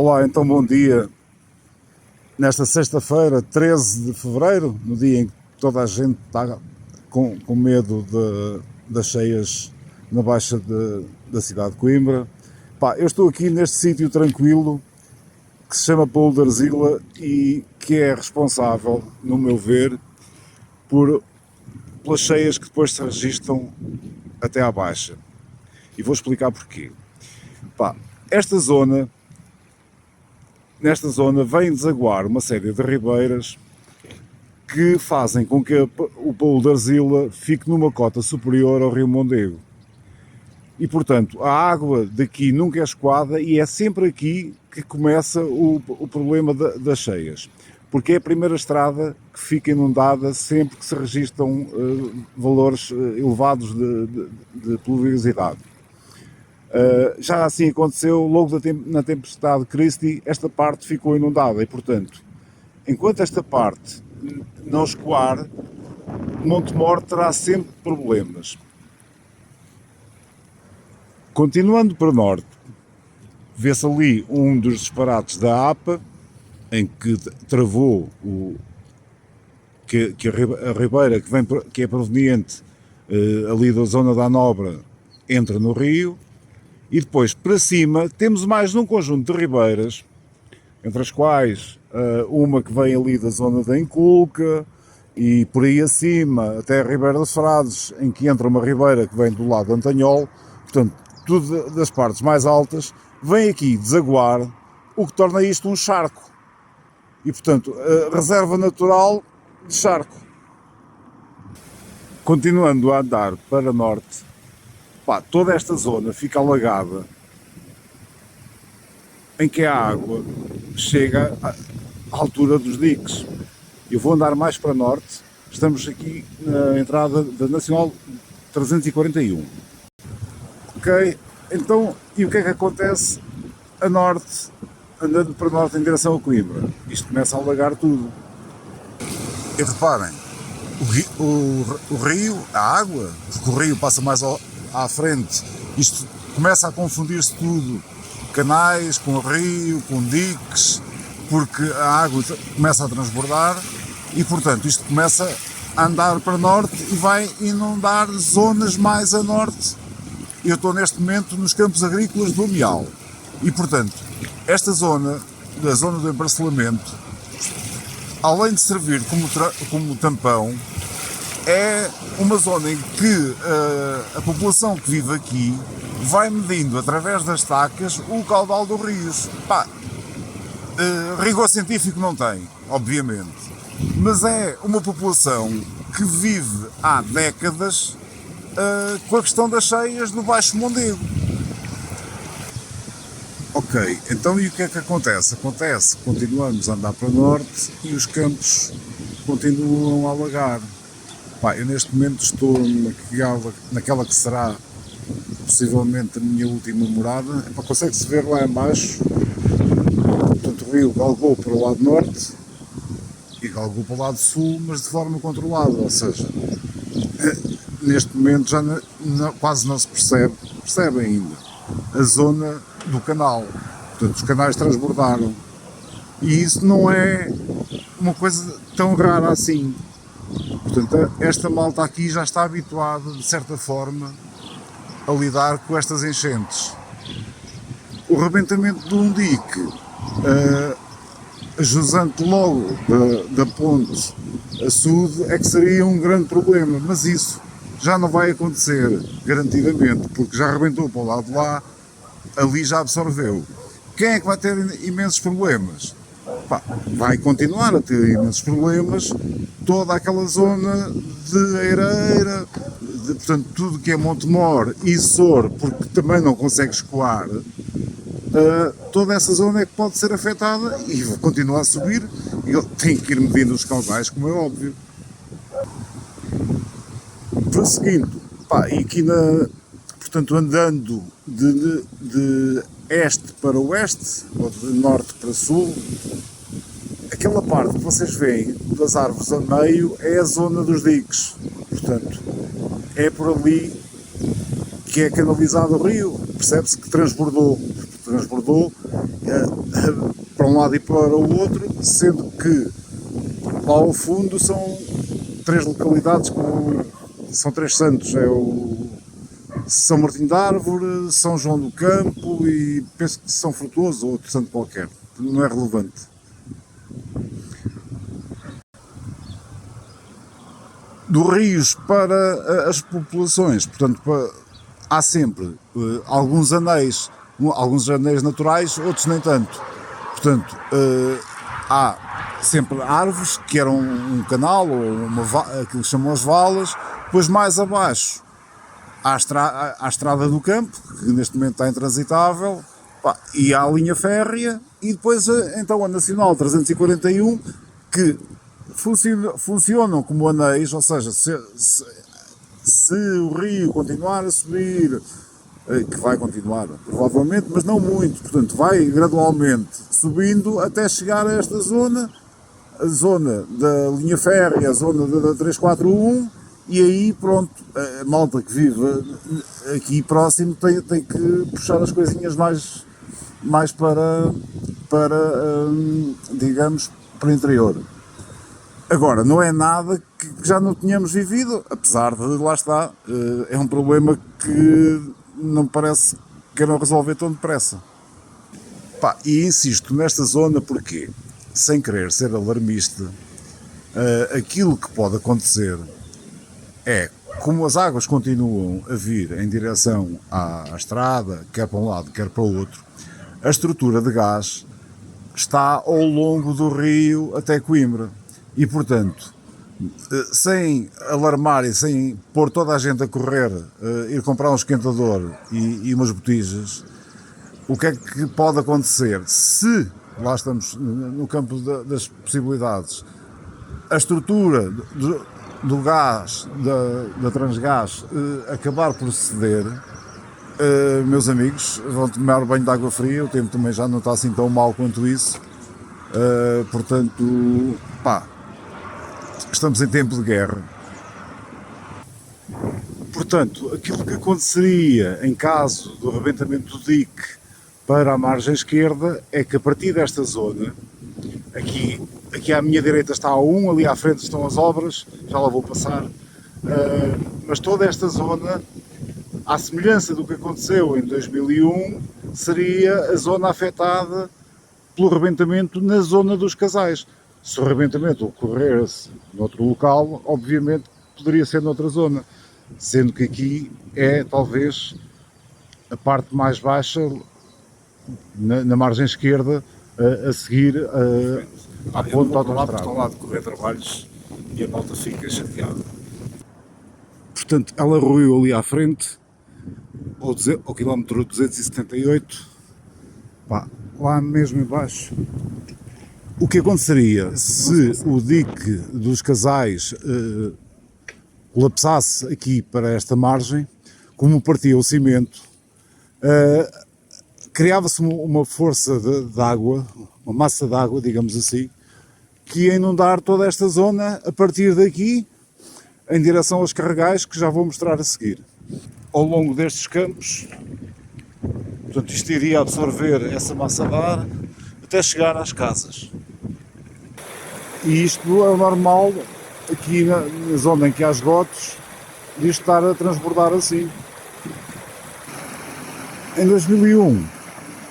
Olá, então bom dia. Nesta sexta-feira, 13 de fevereiro, no dia em que toda a gente está com medo das cheias na baixa da cidade de Coimbra, eu estou aqui neste sítio tranquilo que se chama Poldarzila e que é responsável, no meu ver, pelas cheias que depois se registram até à baixa. E vou explicar porquê. Esta zona... Nesta zona vem desaguar uma série de ribeiras que fazem com que o Poldarzila fique numa cota superior ao rio Mondego. E, portanto, a água daqui nunca é escoada e é sempre aqui que começa o problema das cheias. Porque é a primeira estrada que fica inundada sempre que se registram valores elevados de pluviosidade. Já assim aconteceu logo na tempestade Christie, esta parte ficou inundada e, portanto, enquanto esta parte não escoar, Montemor terá sempre problemas. Continuando para norte, vê-se ali um dos disparates da APA, em que travou que a ribeira que é proveniente ali da zona da Anobra entra no rio. E depois, para cima, temos mais um conjunto de ribeiras, entre as quais uma que vem ali da zona da Inculca, e por aí acima, até a Ribeira dos Frades, em que entra uma ribeira que vem do lado de Antanhol. Portanto, tudo das partes mais altas, vem aqui desaguar, o que torna isto um charco. E, portanto, a reserva natural de charco. Continuando a andar para norte, toda esta zona fica alagada, em que a água chega à altura dos diques. Eu vou andar mais para norte, estamos aqui na entrada da Nacional 341. Ok? Então, e o que é que acontece a norte, andando para norte em direção a Coimbra? Isto começa a alagar tudo. E reparem, o rio, a água, porque o rio passa mais à frente, isto começa a confundir-se tudo, canais com rio, com diques, porque a água começa a transbordar e, portanto, isto começa a andar para norte e vai inundar zonas mais a norte. Eu estou neste momento nos campos agrícolas do Amial e, portanto, esta zona, da zona do emparcelamento, além de servir como tampão, é uma zona em que a população que vive aqui vai medindo através das tacas o caudal dos rios. Rigor científico não tem, obviamente, mas é uma população que vive há décadas com a questão das cheias do Baixo Mondego. Ok, então e o que é que acontece? Continuamos a andar para o norte e os campos continuam a alagar. Eu neste momento estou naquela que será possivelmente a minha última morada. Consegue-se ver lá em baixo, portanto o rio galgou para o lado norte e galgou para o lado sul, mas de forma controlada, ou seja, neste momento já quase não se percebe ainda a zona do canal, portanto os canais transbordaram e isso não é uma coisa tão rara assim. Portanto, esta malta aqui já está habituada, de certa forma, a lidar com estas enchentes. O rebentamento de um dique, jusante logo da ponte a sul, é que seria um grande problema, mas isso já não vai acontecer, garantidamente, porque já arrebentou para o lado de lá, ali já absorveu. Quem é que vai ter imensos problemas? Vai continuar a ter imensos problemas toda aquela zona de Eireira, portanto tudo que é Montemor e Sor, porque também não consegue escoar, toda essa zona é que pode ser afetada e continua a subir e tem que ir medindo os caudais, como é óbvio. Prosseguindo, e aqui portanto andando de este para oeste, ou de norte para sul, aquela parte que vocês veem das árvores a meio é a zona dos diques, portanto é por ali que é canalizado o rio, percebe-se que transbordou, transbordou para um lado e para o outro, sendo que lá ao fundo são três localidades, são três santos, é o São Martinho de Árvore, São João do Campo e penso que São Frutuoso ou outro santo qualquer, não é relevante. Dos rios para as populações, portanto, há sempre alguns anéis naturais, outros nem tanto. Portanto, há sempre árvores que eram um canal ou aquilo que chamam as valas, depois mais abaixo há a estrada do campo, que neste momento está intransitável, e há a linha férrea, e depois então a Nacional 341, que funcionam como anéis, ou seja, se o rio continuar a subir, que vai continuar provavelmente, mas não muito, portanto vai gradualmente subindo até chegar a esta zona, a zona da linha férrea, a zona da 341, e aí pronto, a malta que vive aqui próximo tem que puxar as coisinhas mais para digamos, para o interior. Agora, não é nada que já não tínhamos vivido, apesar de, lá está, é um problema que não parece queiram resolver tão depressa. E insisto nesta zona porque, sem querer ser alarmista, aquilo que pode acontecer é, como as águas continuam a vir em direção à estrada, quer para um lado, quer para o outro, a estrutura de gás está ao longo do rio até Coimbra. E, portanto, sem alarmar e sem pôr toda a gente a correr, ir comprar um esquentador e umas botijas, o que é que pode acontecer? Se, lá estamos no campo das possibilidades, a estrutura do gás, da Transgás, acabar por ceder, meus amigos, vão tomar banho de água fria, o tempo também já não está assim tão mal quanto isso, portanto, estamos em tempo de guerra. Portanto, aquilo que aconteceria em caso do arrebentamento do dique para a margem esquerda é que a partir desta zona, aqui à minha direita está a 1, ali à frente estão as obras, já lá vou passar, mas toda esta zona, à semelhança do que aconteceu em 2001, seria a zona afetada pelo arrebentamento na zona dos Casais. Se o arrebentamento ocorresse noutro local, obviamente poderia ser noutra zona, sendo que aqui é talvez a parte mais baixa, na margem esquerda, a seguir à ponta autoestrada. Estão lá a decorrer trabalhos e a malta fica chateada. Portanto, ela ruiu ali à frente, ao quilómetro 278, lá mesmo embaixo. O que aconteceria se o dique dos Casais colapsasse aqui para esta margem, como partia o cimento, criava-se uma força de água, uma massa de água, digamos assim, que ia inundar toda esta zona a partir daqui, em direção aos Carregais, que já vou mostrar a seguir. Ao longo destes campos, portanto, isto iria absorver essa massa de ar até chegar às casas. E isto é o normal aqui na zona em que há esgotos, de estar a transbordar assim. Em 2001,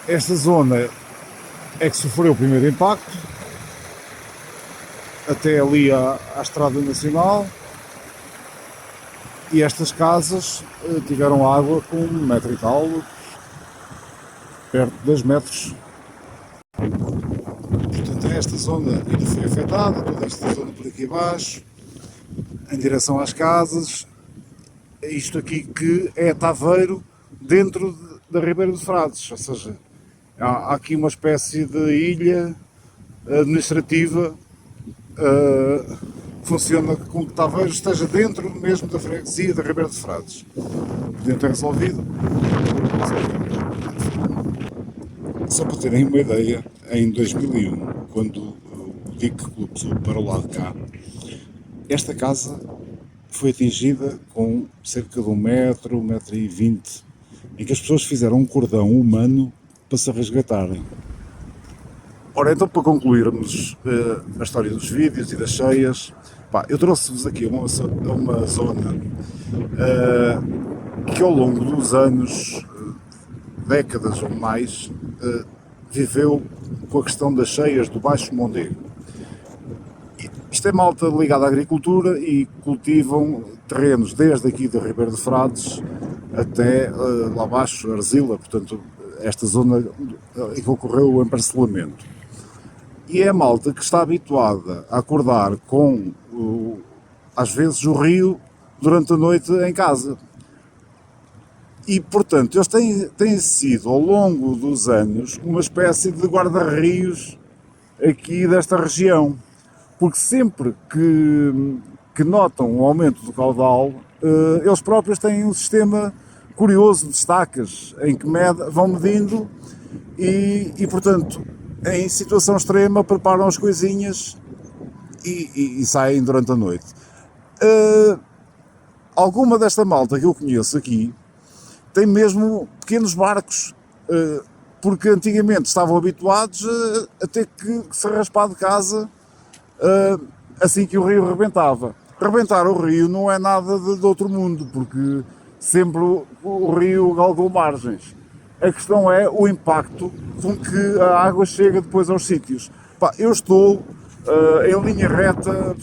esta zona é que sofreu o primeiro impacto, até ali à Estrada Nacional, e estas casas tiveram água com 1 metro e tal, perto de 2 metros. Portanto, esta zona ainda foi afetada, toda esta zona por aqui abaixo, em direção às casas. Isto aqui que é Taveiro, dentro da Ribeira de Frades, ou seja, há aqui uma espécie de ilha administrativa, funciona com que Taveiro esteja dentro mesmo da freguesia da Ribeira de Frades. Podia ter resolvido. Só para terem uma ideia, em 2001, quando o dique colapsou para o lado de cá, esta casa foi atingida com cerca de 1 metro, 1,20 m, em que as pessoas fizeram um cordão humano para se resgatarem. Ora, então, para concluirmos a história dos vídeos e das cheias, pá, eu trouxe-vos aqui uma zona que ao longo dos anos, décadas ou mais, viveu com a questão das cheias do Baixo Mondego. Isto é malta ligada à agricultura e cultivam terrenos desde aqui de Ribeiro de Frades até lá abaixo, Arzila, portanto, esta zona em que ocorreu o emparcelamento. E é a malta que está habituada a acordar com, às vezes, o rio durante a noite em casa. E, portanto, eles têm sido, ao longo dos anos, uma espécie de guarda-rios aqui desta região. Porque sempre que notam um aumento do caudal, eles próprios têm um sistema curioso de estacas, em que vão medindo e, portanto, em situação extrema, preparam as coisinhas e saem durante a noite. Alguma desta malta que eu conheço aqui tem mesmo pequenos barcos, porque antigamente estavam habituados a ter que se raspar de casa assim que o rio rebentava. Rebentar o rio não é nada de outro mundo, porque sempre o rio galgou margens. A questão é o impacto com que a água chega depois aos sítios. Pá, eu estou em linha reta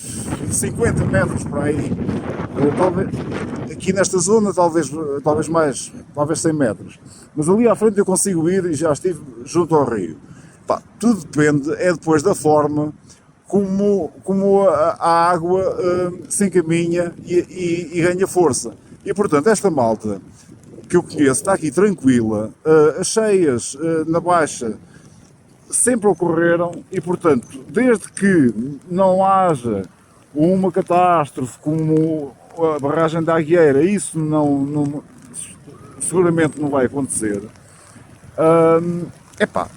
50 metros para aí, talvez, aqui nesta zona talvez mais, talvez 100 metros, mas ali à frente eu consigo ir e já estive junto ao rio. Pá, tudo depende, é depois da forma como a água se encaminha e ganha força. E portanto esta malta que eu conheço está aqui tranquila, as cheias na Baixa sempre ocorreram e portanto desde que não haja uma catástrofe como a barragem da Agueira, isso seguramente não vai acontecer.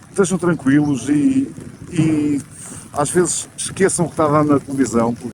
Estejam tranquilos e às vezes esqueçam o que está a dar na televisão.